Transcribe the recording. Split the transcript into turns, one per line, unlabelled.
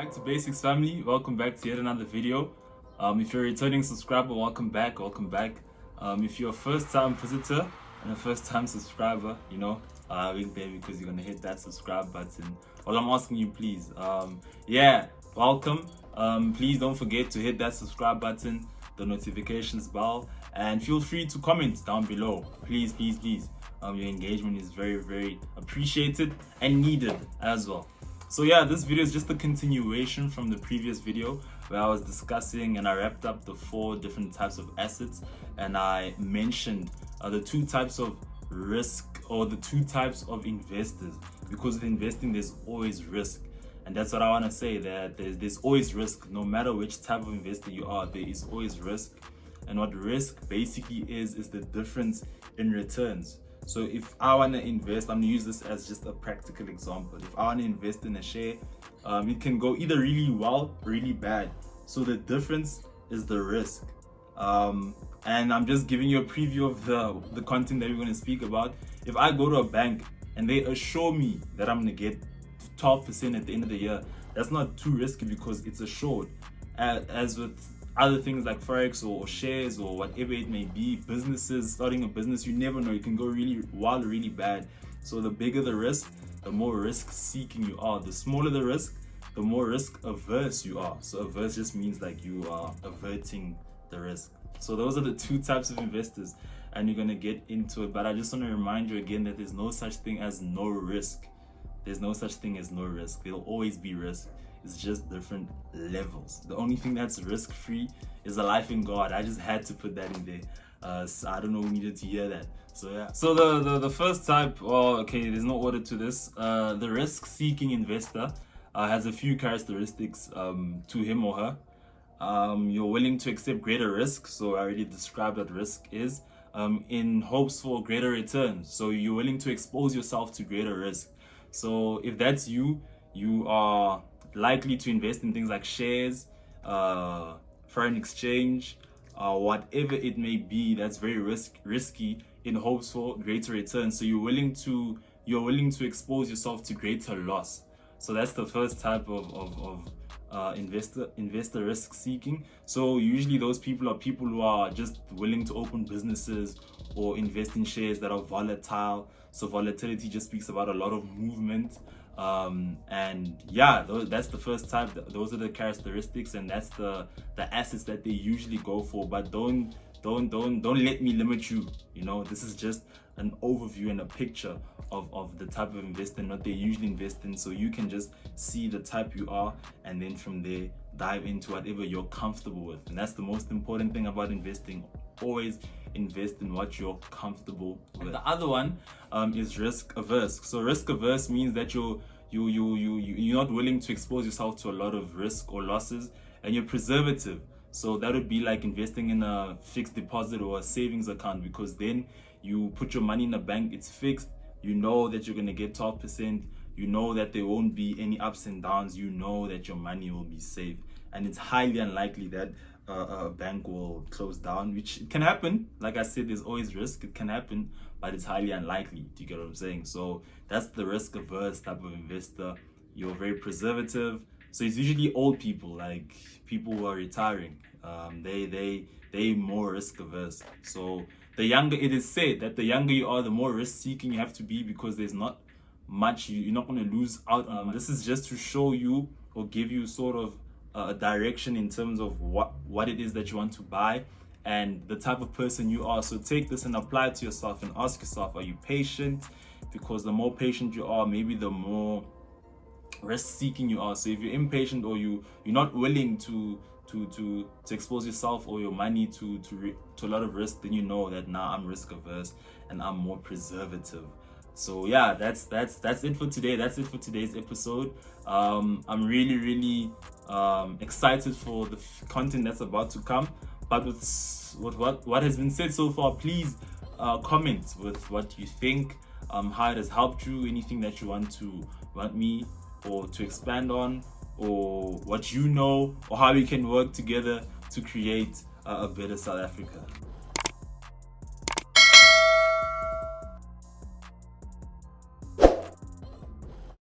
back to Basics family. Welcome back to yet another video. If you're a returning subscriber, welcome back. If you're a first-time visitor and a first-time subscriber, wait there because you're gonna hit that subscribe button. All I'm asking you, please, welcome. Please don't forget to hit that subscribe button, the notifications bell, and feel free to comment down below. Please. Your engagement is very, very appreciated and needed as well. So yeah, this video is just a continuation from the previous video where I was discussing and I wrapped up the 4 different types of assets, and I mentioned the 2 types of risk or the 2 types of investors, because with investing there's always risk. And that's what I want to say, that there's always risk. No matter which type of investor you are, there is always risk. And what risk basically is the difference in returns. So if I want to invest, I'm going to use this as just a practical example. If I want to invest in a share, it can go either really well or really bad. So the difference is the risk. And I'm just giving you a preview of the content that we're going to speak about. If I go to a bank and they assure me that I'm going to get 12% at the end of the year, that's not too risky because it's assured. As with other things like forex or shares or whatever it may be, businesses, starting a business, you never know, it can go really wild or really bad. So the bigger the risk, the more risk seeking you are. The smaller the risk, the more risk averse you are. So averse just means like you are averting the risk. So those are the 2 types of investors, and you're going to get into it. But I just want to remind you again that there's no such thing as no risk. There's no such thing as no risk. There'll always be risk. It's just different levels. The only thing that's risk-free is a life in God. I just had to put that in there. So I don't know who needed to hear that. So yeah. So the first type, there's no order to this. The risk-seeking investor has a few characteristics to him or her. You're willing to accept greater risk. So I already described what risk is. In hopes for greater returns. So you're willing to expose yourself to greater risk. So if that's you, you are likely to invest in things like shares, foreign exchange, whatever it may be that's very risky in hopes for greater returns. So you're willing to expose yourself to greater loss. So that's the first type of investor risk seeking. So usually those people are people who are just willing to open businesses or invest in shares that are volatile. So volatility just speaks about a lot of movement. And yeah, that's the first type. Those are the characteristics, and that's the assets that they usually go for. But don't let me limit you. This is just an overview and a picture of the type of investor and what they usually invest in, so you can just see the type you are, and then from there dive into whatever you're comfortable with. And that's the most important thing about investing. Always invest in what you're comfortable with. The other one is risk averse. So risk averse means that you're not willing to expose yourself to a lot of risk or losses, and you're preservative. So that would be like investing in a fixed deposit or a savings account, because then you put your money in a bank, it's fixed. You know that you're going to get 12%. You know that there won't be any ups and downs. You know that your money will be safe. And it's highly unlikely that a bank will close down, which can happen. Like I said, there's always risk. It can happen, but it's highly unlikely. Do you get what I'm saying? So that's the risk averse type of investor. You're very preservative. So it's usually old people, like people who are retiring. They more risk averse. So it is said that the younger you are, the more risk seeking you have to be, because there's not much, you're not going to lose out on. This is just to show you or give you sort of a direction in terms of what it is that you want to buy and the type of person you are. So take this and apply it to yourself and ask yourself, are you patient? Because the more patient you are, maybe the more risk seeking you are. So if you're impatient or you're not willing to expose yourself or your money to a lot of risk, then you know that now I'm risk averse and I'm more preservative. So yeah, that's it for today. That's it for today's episode. I'm really excited for the content that's about to come. But with what has been said so far, please comment with what you think, how it has helped you, anything that you want me or to expand on, or what you know, or how we can work together to create a better South Africa.